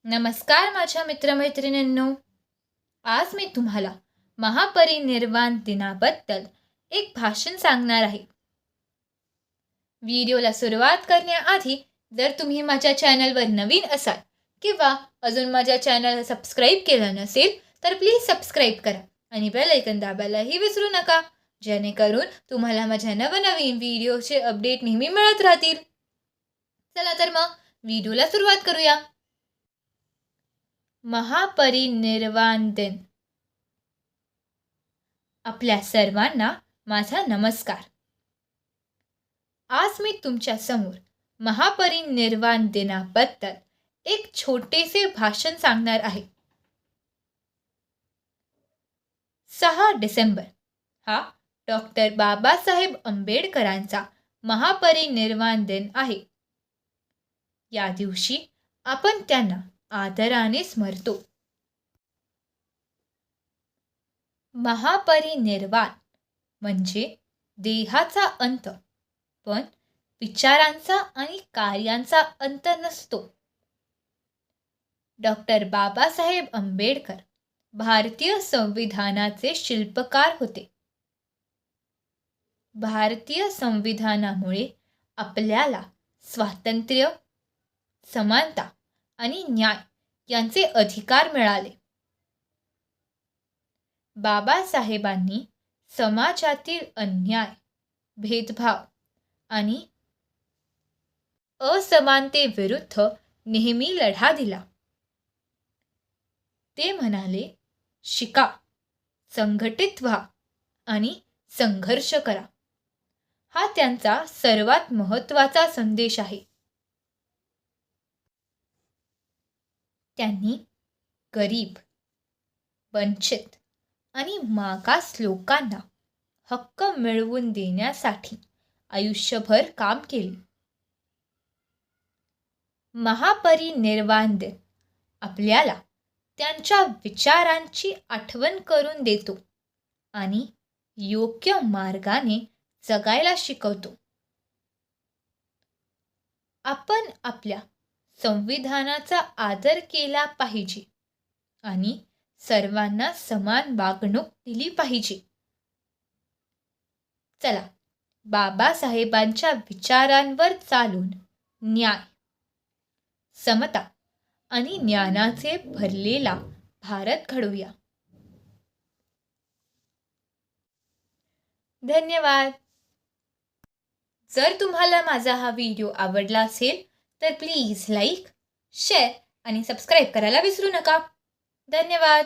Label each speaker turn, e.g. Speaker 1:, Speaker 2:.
Speaker 1: नमस्कार माझ्या मित्रमैत्रिणींनो. आज मी तुम्हाला महापरिनिर्वाण दिनाबद्दल एक भाषण सांगणार आहे. व्हिडिओला सुरुवात करण्याआधी जर तुम्ही माझ्या चॅनलवर नवीन असाल किंवा अजून माझ्या चॅनलला सबस्क्राईब केलं नसेल तर प्लीज सबस्क्राईब करा आणि बेल आयकॉन दाबायलाही विसरू नका, जेणेकरून तुम्हाला माझ्या नवनवीन व्हिडिओचे अपडेट नेहमी मिळत राहतील. चला तर मग व्हिडिओला सुरुवात करूया. महापरिनिर्वाण दिन. आपल्या सर्वांना माझा नमस्कार. आज मी तुमच्या समोर महापरिनिर्वाण दिनाबद्दल एक छोटेसे भाषण सांगणार आहे. 6 डिसेंबर हा डॉक्टर बाबासाहेब आंबेडकरांचा महापरिनिर्वाण दिन आहे. या दिवशी आपण त्यांना आदराने स्मरतो. महापरिनिर्वाण म्हणजे देहाचा अंत, पण विचारांचा आणि कार्यांचा अंत नसतो. डॉक्टर बाबासाहेब आंबेडकर भारतीय संविधानाचे शिल्पकार होते. भारतीय संविधानामुळे आपल्याला स्वातंत्र्य, समानता आणि न्याय यांचे अधिकार मिळाले. बाबासाहेबांनी समाजातील अन्याय, भेदभाव आणि असमानतेविरुद्ध नेहमी लढा दिला. ते म्हणाले, शिका, संघटित व्हा आणि संघर्ष करा. हा त्यांचा सर्वात महत्त्वाचा संदेश आहे. त्यांनी गरीब, वंचित आणि मागास लोकांना हक्क मिळवून देण्यासाठी आयुष्यभर काम केले. महापरिनिर्वाण दिन आपल्याला त्यांच्या विचारांची आठवण करून देतो आणि योग्य मार्गाने जगायला शिकवतो. आपण आपल्या संविधानाचा आदर केला पाहिजे आणि सर्वांना समान वागणूक दिली पाहिजे. चला, बाबासाहेबांच्या विचारांवर चालून न्याय, समता आणि ज्ञानाचे भरलेला भारत घडवूया. धन्यवाद. जर तुम्हाला माझा हा व्हिडिओ आवडला असेल तर प्लीज लाईक, शेअर आणि सबस्क्राईब करायला विसरू नका. धन्यवाद.